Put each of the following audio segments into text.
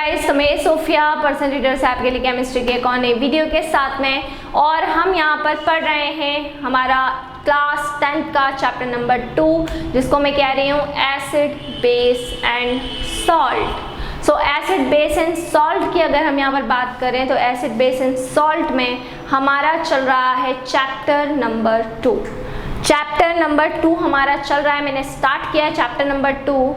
Guys, तो मैं Sophia personal reader से आपके लिए केमिस्ट्री के एक और नई वीडियो के साथ में, और हम यहाँ पर पढ़ रहे हैं हमारा क्लास 10th का चैप्टर नंबर 2, जिसको मैं कह रही हूँ acid base and salt. So acid base and salt की अगर हम यहाँ पर बात करें तो एसिड बेस एंड सॉल्ट में हमारा चल रहा है चैप्टर नंबर 2। चैप्टर नंबर 2 हमारा चल रहा है, मैंने स्टार्ट किया है chapter number 2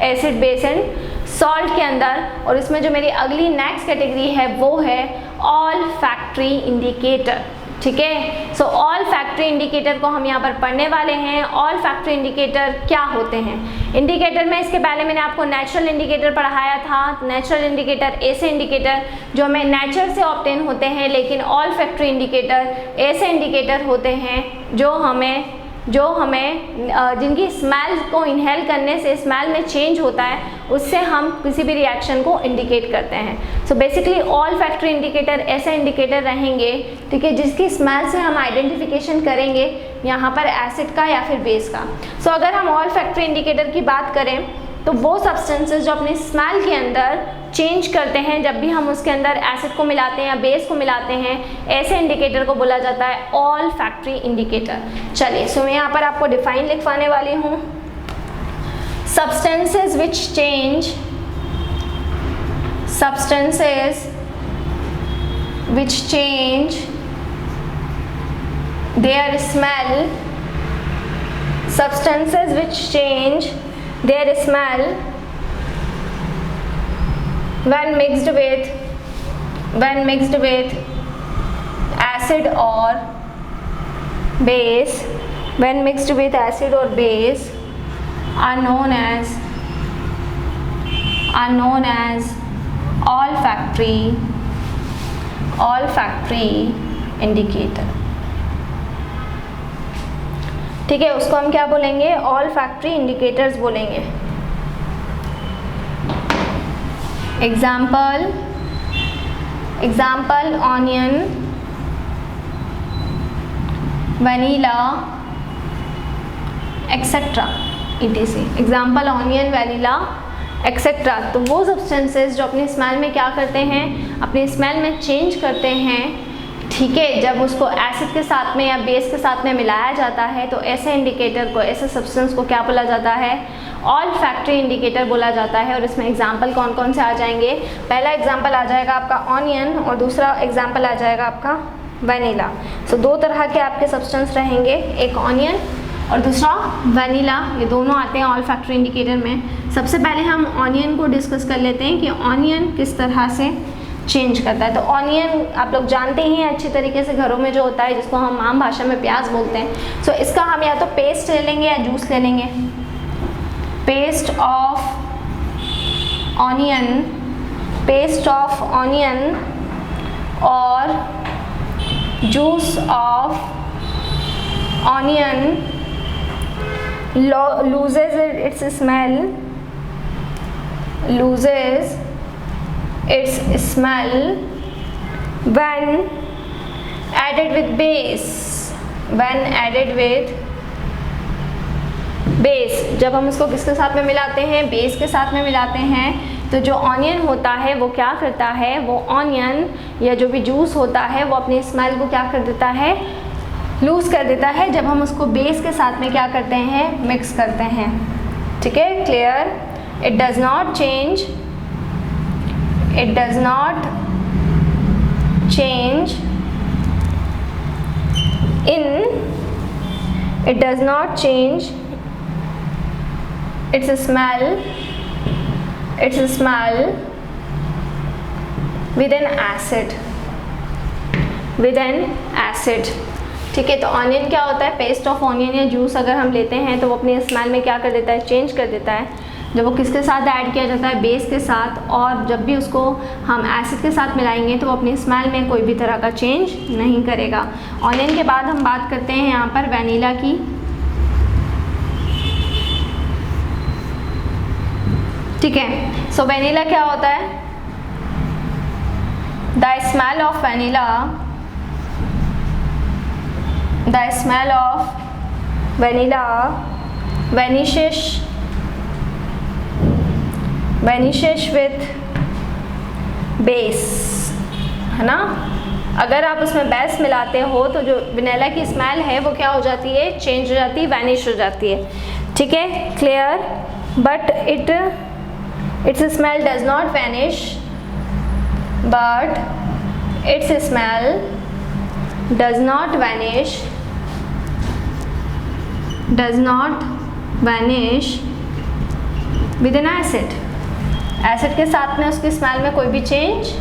acid base and salt के अंदर, और इसमें जो मेरी अगली नेक्स्ट कैटेगरी है वो है ऑल फैक्ट्री इंडिकेटर। ठीक है, सो ऑल फैक्ट्री इंडिकेटर को हम यहाँ पर पढ़ने वाले हैं। ऑल फैक्ट्री इंडिकेटर क्या होते हैं? इंडिकेटर में इसके पहले मैंने आपको नेचुरल इंडिकेटर पढ़ाया था। नेचुरल इंडिकेटर ऐसे इंडिकेटर जो हमें नेचर से ऑब्टेन होते हैं, लेकिन ऑल फैक्ट्री इंडिकेटर ऐसे इंडिकेटर होते हैं जो हमें जिनकी स्मेल को इनहेल करने से स्मेल में चेंज होता है, उससे हम किसी भी रिएक्शन को इंडिकेट करते हैं। So basically all factory indicator ऐसे इंडिकेटर रहेंगे, ठीक है, जिसकी स्मेल से हम आइडेंटिफिकेशन करेंगे यहाँ पर एसिड का या फिर बेस का। सो अगर हम ऑल फैक्ट्री इंडिकेटर की बात करें तो वो सब्सटेंसेस जो अपने स्मेल के अंदर चेंज करते हैं, जब भी हम उसके अंदर एसिड को मिलाते हैं या बेस को मिलाते हैं, ऐसे इंडिकेटर को बोला जाता है ऑल फैक्ट्री इंडिकेटर। चलिए, सो मैं यहाँ पर आपको डिफाइन लिखवाने वाली हूँ। substances which change their smell, substances which change their smell when mixed with acid or base, are known as olfactory indicator। ठीक है, उसको हम क्या बोलेंगे? ऑल फैक्ट्री इंडिकेटर्स बोलेंगे। Example onion, vanilla, etcetera, etc। Example onion, vanilla, etcetera. तो वो substances जो अपनी स्मेल में क्या करते हैं, अपनी स्मेल में चेंज करते हैं, ठीक है, जब उसको एसिड के साथ में या बेस के साथ में मिलाया जाता है, तो ऐसे इंडिकेटर को, ऐसे सब्सटेंस को क्या बोला जाता है? ऑल फैक्ट्री इंडिकेटर बोला जाता है। और इसमें एग्जाम्पल कौन कौन से आ जाएंगे? पहला एग्जाम्पल आ जाएगा आपका ऑनियन, और दूसरा एग्जाम्पल आ जाएगा आपका वनीला। सो दो तरह के आपके सब्सटेंस रहेंगे, एक ऑनियन और दूसरा वनीला। ये दोनों आते हैं ऑल फैक्ट्री इंडिकेटर में। सबसे पहले हम ऑनियन को डिस्कस कर लेते हैं कि ऑनियन किस तरह से चेंज करता है। तो ऑनियन आप लोग जानते ही हैं अच्छी तरीके से, घरों में जो होता है, जिसको हम आम भाषा में प्याज बोलते हैं। सो इसका हम या तो पेस्ट ले लेंगे या जूस ले लेंगे। पेस्ट ऑफ ऑनियन और juice of onion loses its smell when added with base। जब हम उसको किसके साथ में मिलाते हैं? बेस के साथ में मिलाते हैं। तो जो ऑनियन होता है वो क्या करता है? वो ऑनियन या जो भी जूस होता है वो अपनी स्मेल को क्या कर देता है? लूज़ कर देता है, जब हम उसको बेस के साथ में क्या करते हैं? मिक्स करते हैं। ठीक है, clear? It does not change its smell with an acid। ठीक है, तो ऑनियन क्या होता है? पेस्ट ऑफ ऑनियन या जूस अगर हम लेते हैं तो वो अपनी स्मेल में क्या कर देता है? चेंज कर देता है। जब वो किसके साथ ऐड किया जाता है? बेस के साथ। और जब भी उसको हम एसिड के साथ मिलाएंगे तो वो अपनी स्मेल में कोई भी तरह का चेंज नहीं करेगा। ऑनियन के बाद हम बात करते हैं यहाँ पर वनीला की। ठीक है, सो वनीला क्या होता है? The smell of vanilla vanishes with base, है ना। अगर आप उसमें बेस मिलाते हो तो जो वनीला की स्मेल है वो क्या हो जाती है, चेंज हो जाती है, वैनिश हो जाती है, ठीक है, clear. But it's smell does not vanish, but it's smell does not vanish with N acid के साथ में उसकी स्मेल में कोई भी चेंज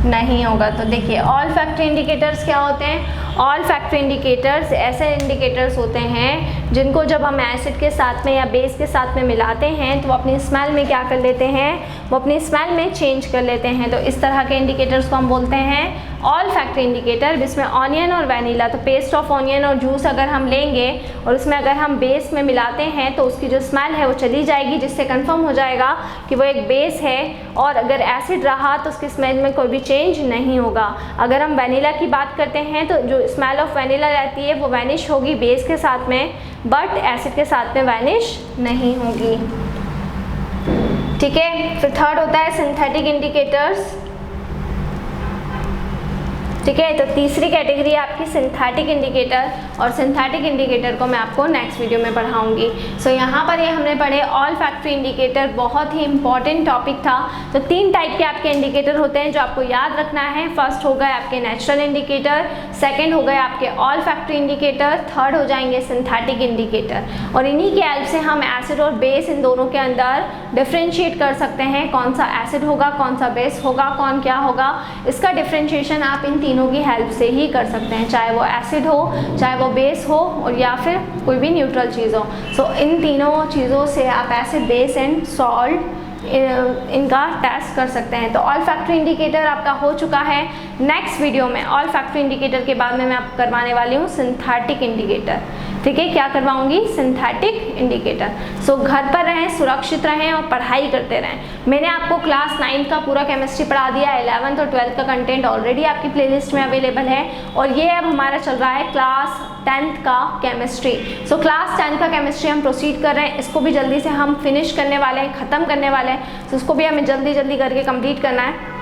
नहीं होगा। तो देखिए ऑल फैक्टरी इंडिकेटर्स क्या होते हैं, ऑल फैक्टरी इंडिकेटर्स ऐसे इंडिकेटर्स होते हैं जिनको जब हम एसिड के साथ में या बेस के साथ में मिलाते हैं तो वो अपनी स्मेल में क्या कर लेते हैं, वो अपनी स्मेल में चेंज कर लेते हैं। तो इस तरह के इंडिकेटर्स को हम बोलते हैं ऑल फैक्टरी इंडिकेटर, जिसमें ऑनियन और वैनिला, तो पेस्ट ऑफ ऑनियन और जूस अगर हम लेंगे और उसमें अगर हम बेस में मिलाते हैं तो उसकी जो स्मेल है वो चली जाएगी, जिससे कंफर्म हो जाएगा कि वो एक बेस है। और अगर एसिड रहा तो उसकी स्मेल में कोई भी चेंज नहीं होगा। अगर हम वैनिला की बात करते हैं तो जो स्मेल ऑफ वैनिला रहती है वो वैनिश होगी बेस के साथ में, बट एसिड के साथ में वैनिश नहीं होगी, ठीक है। फिर थर्ड होता है सिंथेटिक इंडिकेटर्स, ठीक है। तो तीसरी कैटेगरी है आपकी सिंथेटिक इंडिकेटर, और सिंथेटिक इंडिकेटर को मैं आपको नेक्स्ट वीडियो में पढ़ाऊंगी। सो यहाँ पर ये हमने पढ़े ऑल फैक्टरी इंडिकेटर, बहुत ही इंपॉर्टेंट टॉपिक था। तो 3 टाइप के आपके इंडिकेटर होते हैं जो आपको याद रखना है। फर्स्ट हो गए आपके नेचुरल इंडिकेटर, सेकेंड हो गए आपके ऑल फैक्टरी इंडिकेटर, थर्ड हो जाएंगे सिंथेटिक इंडिकेटर। और इन्हीं की हेल्प से हम एसिड और बेस इन दोनों के अंदर डिफ्रेंशिएट कर सकते हैं, कौन सा एसिड होगा, कौन सा बेस होगा, कौन क्या होगा। इसका डिफ्रेंशिएशन आप इन तीनों की हेल्प से ही कर सकते हैं, चाहे वो एसिड हो, चाहे वो बेस हो, और या फिर कोई भी न्यूट्रल चीज़ हो। सो इन तीनों चीज़ों से आप एसिड, बेस एंड सॉल्ट इनका टेस्ट कर सकते हैं। तो ऑल फैक्टरी इंडिकेटर आपका हो चुका है। नेक्स्ट वीडियो में ऑल फैक्टरी इंडिकेटर के बाद में मैं आपको करवाने वाली हूँ सिंथेटिक इंडिकेटर, ठीक है। क्या करवाऊंगी, सिंथेटिक इंडिकेटर। सो घर पर रहें, सुरक्षित रहें और पढ़ाई करते रहें। मैंने आपको क्लास 9 का पूरा केमिस्ट्री पढ़ा दिया, 11th और 12th का कंटेंट ऑलरेडी आपकी प्लेलिस्ट में अवेलेबल है, और ये अब हमारा चल रहा है क्लास 10th का केमिस्ट्री। सो क्लास 10 का केमिस्ट्री हम प्रोसीड कर रहे हैं, इसको भी जल्दी से हम फिनिश करने वाले हैं, ख़त्म करने वाले हैं। तो उसको भी हमें जल्दी जल्दी करके कंप्लीट करना है,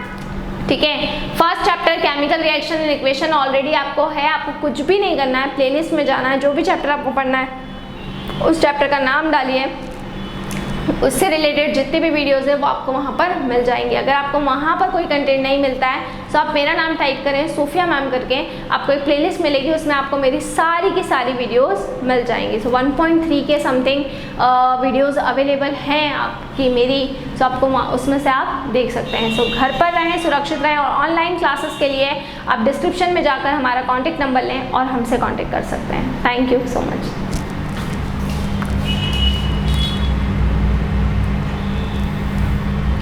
ठीक है। First chapter chemical reaction and equation already आपको है, आपको कुछ भी नहीं करना है, प्लेलिस्ट में जाना है, जो भी चैप्टर आपको पढ़ना है उस चैप्टर का नाम डालिए, उससे रिलेटेड जितने भी वीडियोज़ है वो आपको वहाँ पर मिल जाएंगे। अगर आपको वहाँ पर कोई कंटेंट नहीं मिलता है तो आप मेरा नाम टाइप करें सूफिया मैम करके, आपको एक प्लेलिस्ट मिलेगी, उसमें आपको मेरी सारी की सारी वीडियोस मिल जाएंगी। सो 1.3 के समथिंग वीडियोस अवेलेबल हैं आपकी मेरी, सो आपको उसमें से आप देख सकते हैं। सो घर पर रहें, सुरक्षित रहें, और ऑनलाइन क्लासेस के लिए आप डिस्क्रिप्शन में जाकर हमारा कॉन्टैक्ट नंबर लें और हमसे कॉन्टैक्ट कर सकते हैं। Thank you so much.